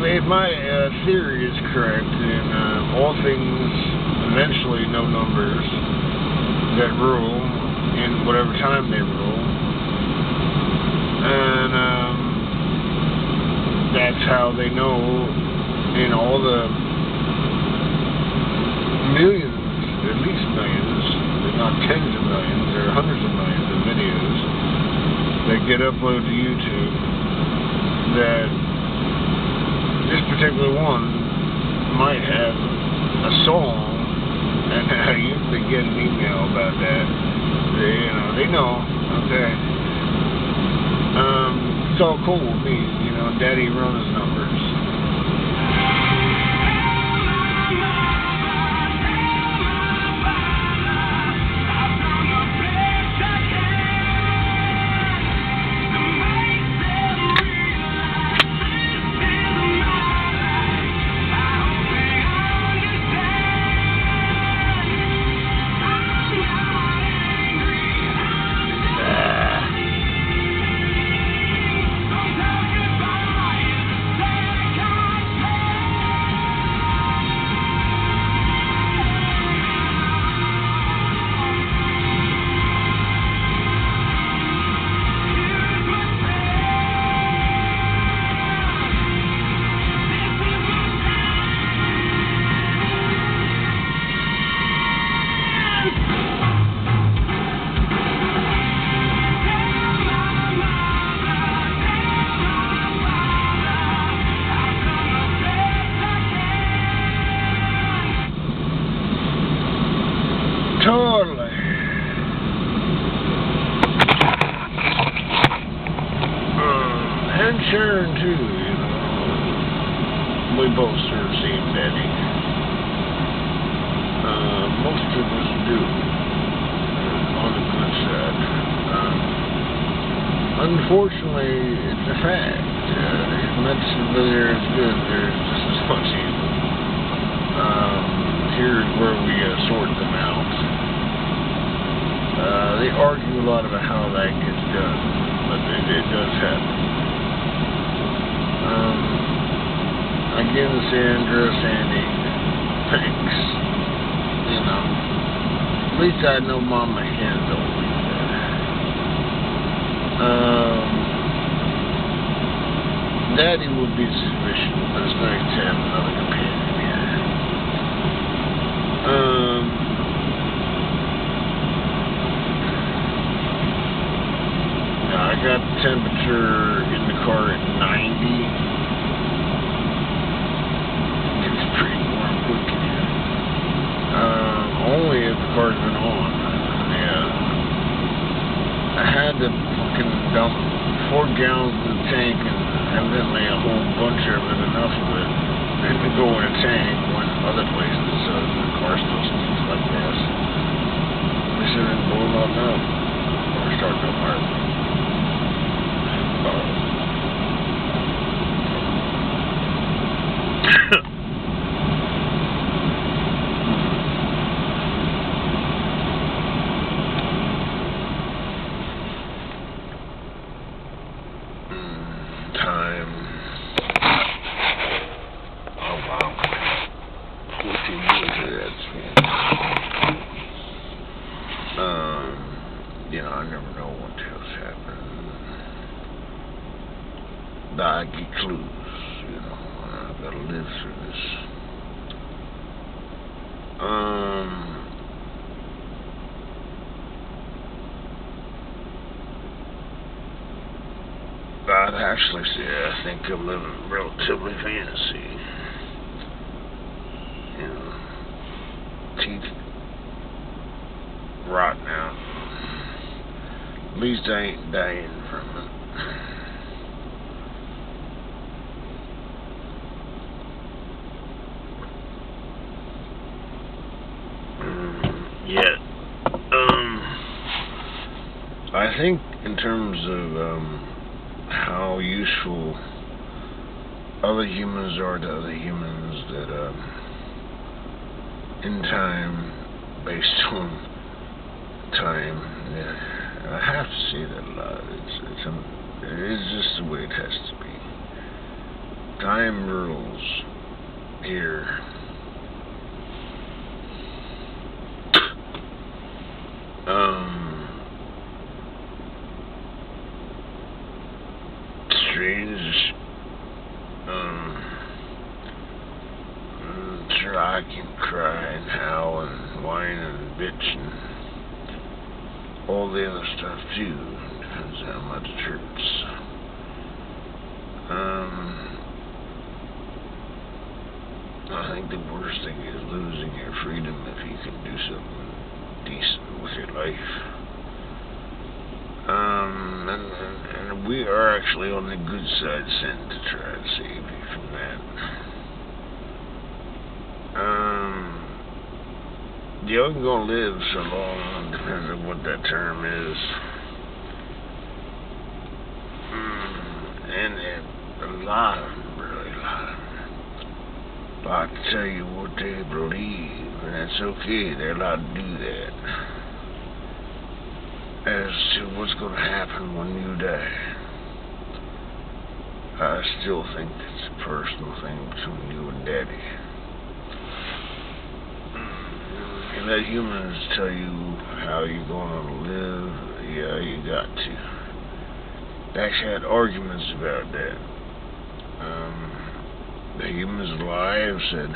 if my theory is correct, then all things eventually know numbers that rule in whatever time they rule, and that's how they know in all the millions, at least millions, if not tens of millions or hundreds of millions of videos that get uploaded to YouTube, that this particular one might have a song, and I usually get an email about that. They know, okay. It's all cool with me, Daddy runs numbers. Totally. And Sharon too, We both serve same daddy. Most of us do. On the good side. Unfortunately, it's a fact. As much as there is good, there's just as much evil. Here's where we sort them out. They argue a lot about how that gets done, but it does happen. Again, Sandra, Sandy, thanks. At least I know Mama handled it. Daddy would be sufficient, but it's nice to have another companion here. I got the temperature in the car at 90. It's pretty warm quick in here. Only if the car's been on. I had to fucking dump 4 gallons in the tank, and evidently a whole bunch of it, enough of it, didn't go in a tank when other places, so the car still stinks like gas. We should have been blowing up now. Or starting up hard. Time. Oh wow. 14 years of that. I never know what else happens. But I get clues, I gotta live through this. I'd actually say I think I'm living relatively fantasy. Teeth rotting out. At least I ain't dying from it. I think in terms of how useful other humans are to other humans, that in time, based on time, I have to say that a lot. It is just the way it has to be. Time time rules here. Strange, sure I can cry and howl and whine and bitch and all the other stuff too. Depends how much it hurts. I think the worst thing is losing your freedom if you can do something decent with your life. And we are actually on the good side sent to try to save you from that. You ain't gonna live so long, depends on what that term is. And a lot of them, really, a lot of them, like to tell you what they believe, and that's okay, they're allowed to do that. As to what's going to happen when you die, I still think it's a personal thing between you and Daddy. You let humans tell you how you're going to live, yeah, you got to. They actually had arguments about that. The humans alive said,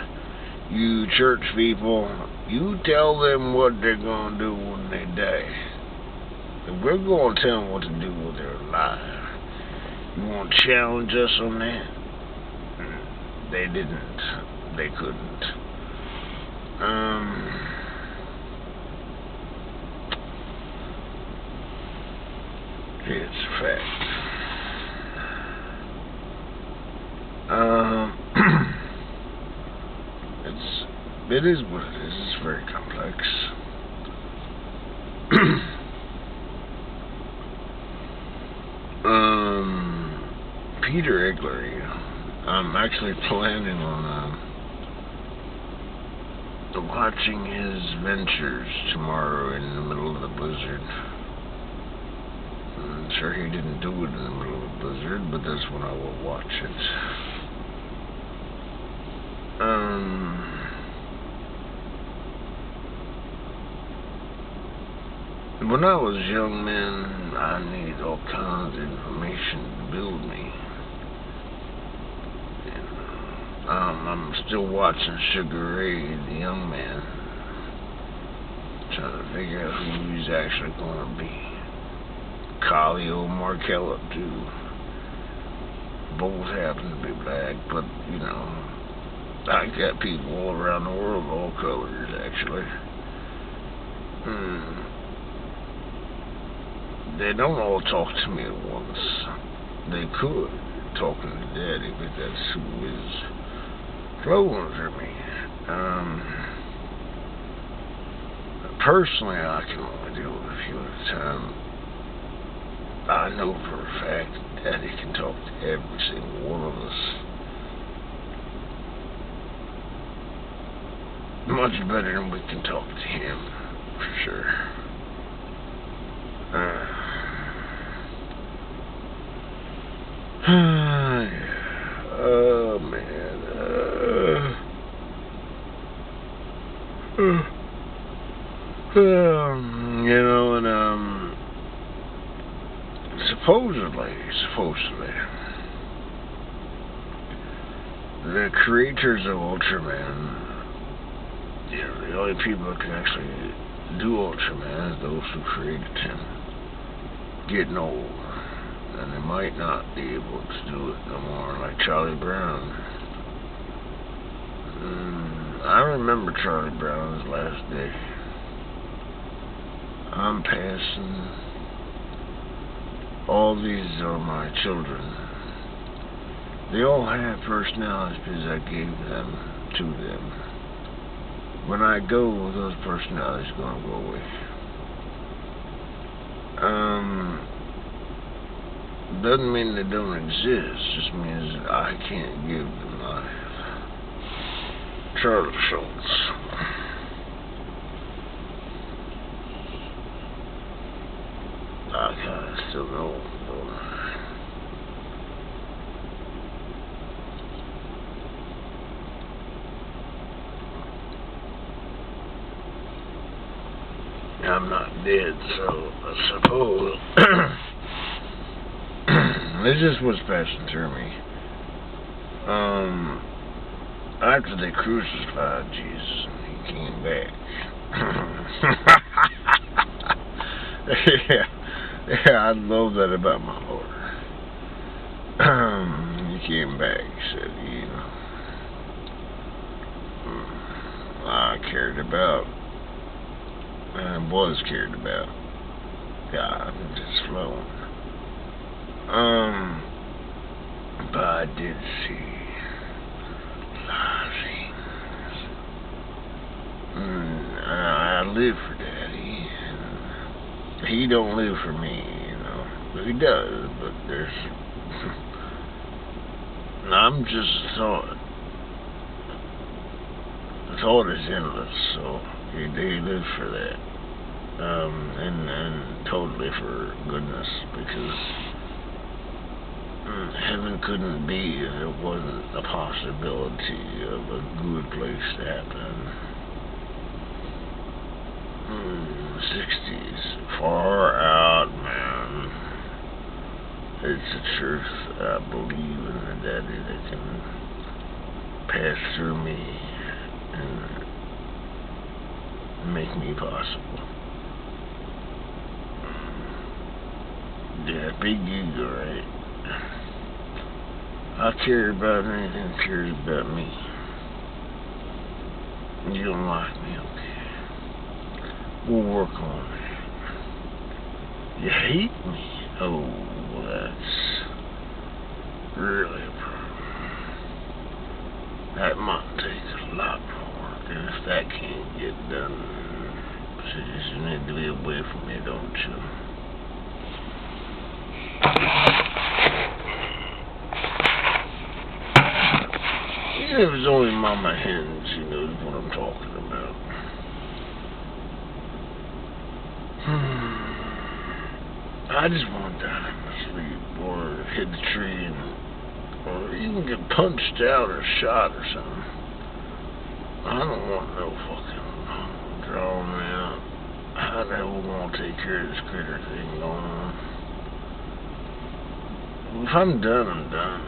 you church people, you tell them what they're going to do when they die. And we're going to tell them what to do when they're alive. You want to challenge us on that? They didn't. They couldn't. It's a fact. It is what it is. It's very complex. Peter Egler, I'm actually planning on watching his ventures tomorrow in the middle of the blizzard. I'm sure he didn't do it in the middle of the blizzard, but that's when I will watch it. When I was young, man, I needed all kinds of information to build me. I'm still watching Sugar Ray, the young man, trying to figure out who he's actually going to be. Khalil Markella, too. Both happen to be black, but, you know, I got people all around the world, all colors, actually. They don't all talk to me at once. They could, talking to Daddy, but that's who is flowing for me. Personally, I can only deal with a few at a time. I know for a fact that Daddy can talk to every single one of us. Much better than we can talk to him, for sure. Oh, man. You know, and, supposedly, the creators of Ultraman, you know, the only people that can actually do Ultraman is those who created him, getting old. And they might not be able to do it no more, like Charlie Brown. I remember Charlie Brown's last day. I'm passing. All these are my children. They all have personalities because I gave them to them. When I go, those personalities are going to go away. Doesn't mean they don't exist, just means that I can't give them life. Charlie Schultz. I kind of still know him, don't I? I'm not dead, so I suppose this just was passing through me. After they crucified Jesus and he came back. yeah, I love that about my Lord. He came back, he said, you know, I cared about, and was cared about God and just flowing. But I did see a lot of things. I live for Daddy, and he don't live for me, you know. But he does, but there's I'm just thought. The thought is endless, so he lives for that. And totally for goodness, because heaven couldn't be if it wasn't a possibility of a good place to happen. 60s, far out, man. It's the truth. I believe in the Daddy that can pass through me and make me possible. Yeah, big ego, right? I care about anything that cares about me. You don't like me, okay. We'll work on it. You hate me? Oh, that's really a problem. That might take a lot more work, and if that can't get done, you need to be away from me, don't you? Even if it's only Mama Hens, she knows what I'm talking about. I just want to die in my sleep, or hit the tree, or even get punched out or shot or something. I don't want no fucking drawing me out. How the hell we gonna take care of this critter thing going on? If I'm done, I'm done.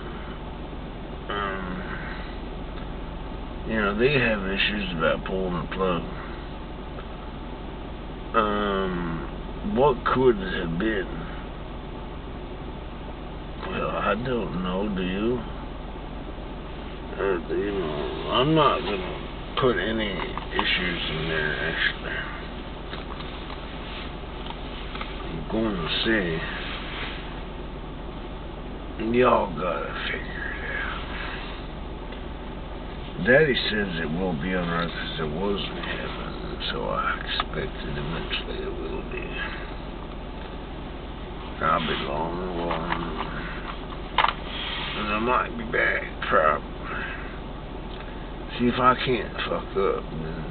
You know, they have issues about pulling the plug. What could it have been? Well, I don't know, do you? You know, I'm not gonna put any issues in there, actually. I'm going to say, y'all gotta figure it out. Daddy says it will be on earth as it was in heaven, so I expect that eventually it will be. I'll be long, and I might be back, probably. See, if I can't fuck up, then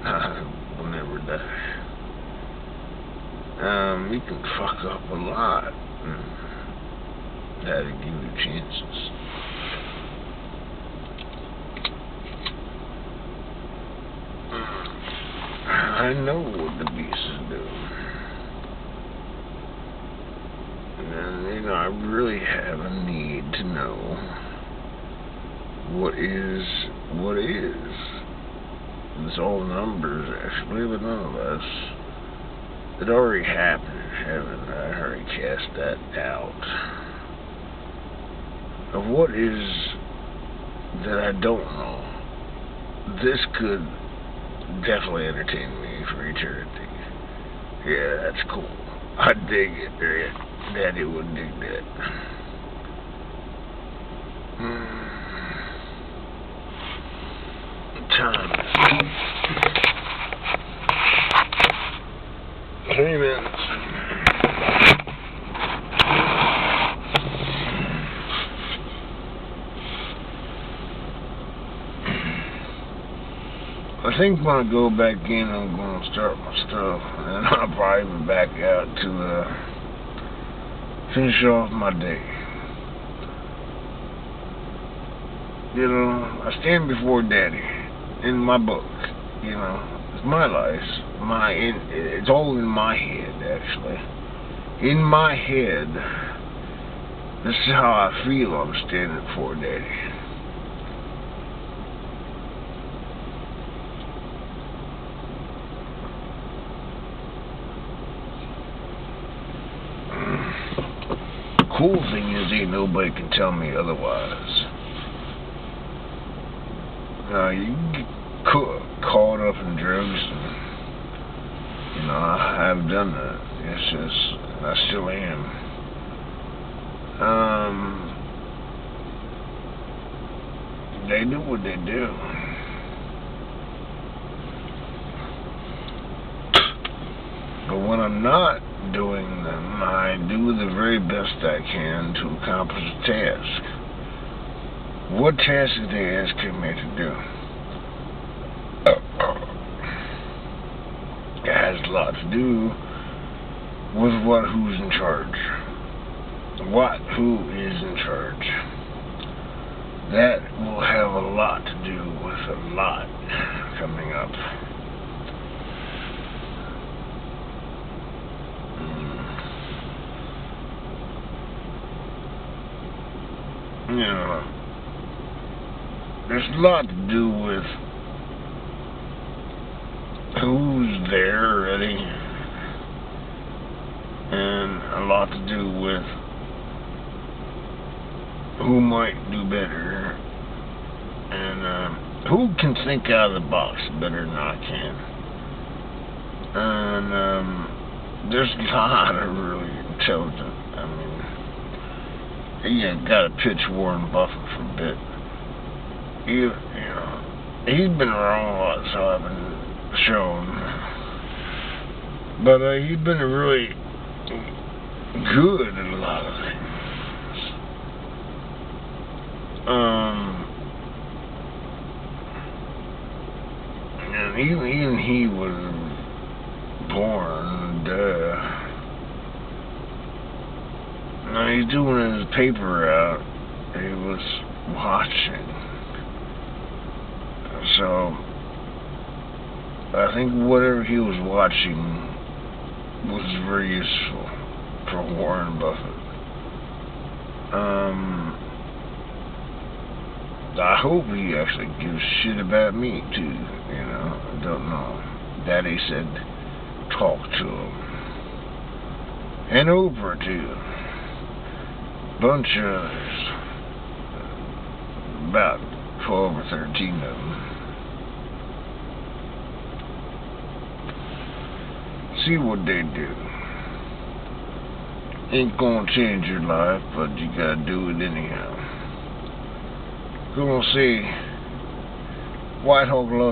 I will never die. You can fuck up a lot, and that'll give you chances. I know what the beasts do. And, you know, I really have a need to know what is. It's all numbers, actually, but nonetheless, it already happened in heaven. I already cast that out. Of what is that I don't know. This could definitely entertain me for eternity. Yeah, that's cool. I dig it. Daddy would dig that. Time. 3 minutes. I think when I go back in, I'm going to start my stuff, and I'll probably be back out to finish off my day. You know, I stand before Daddy in my book. You know, my life. It's all in my head, actually. In my head, this is how I feel I'm standing for, Daddy. Cool thing is, ain't nobody can tell me otherwise. You get caught up in drugs, and I've done that. It's just, I still am. They do what they do. But when I'm not doing them, I do the very best I can to accomplish a task. What task are they asking me to do? It has a lot to do with who's in charge. Who is in charge. That will have a lot to do with a lot coming up. There's a lot to do with who's there already, and a lot to do with who might do better, and who can think out of the box better than I can. And there's a lot of really intelligent. You gotta pitch Warren Buffett for a bit. He's been wrong a lot, so I've been shown. But he's been really good at a lot of things. And even he was born, Now he's doing his paper out. He was watching. So I think whatever he was watching was very useful for Warren Buffett. I hope he actually gives shit about me too. I don't know. Daddy said talk to him. And Oprah too. Bunch of others. About 12 or 13 of them. See what they do. Ain't gonna change your life, but you gotta do it anyhow. Gonna say White Hawk love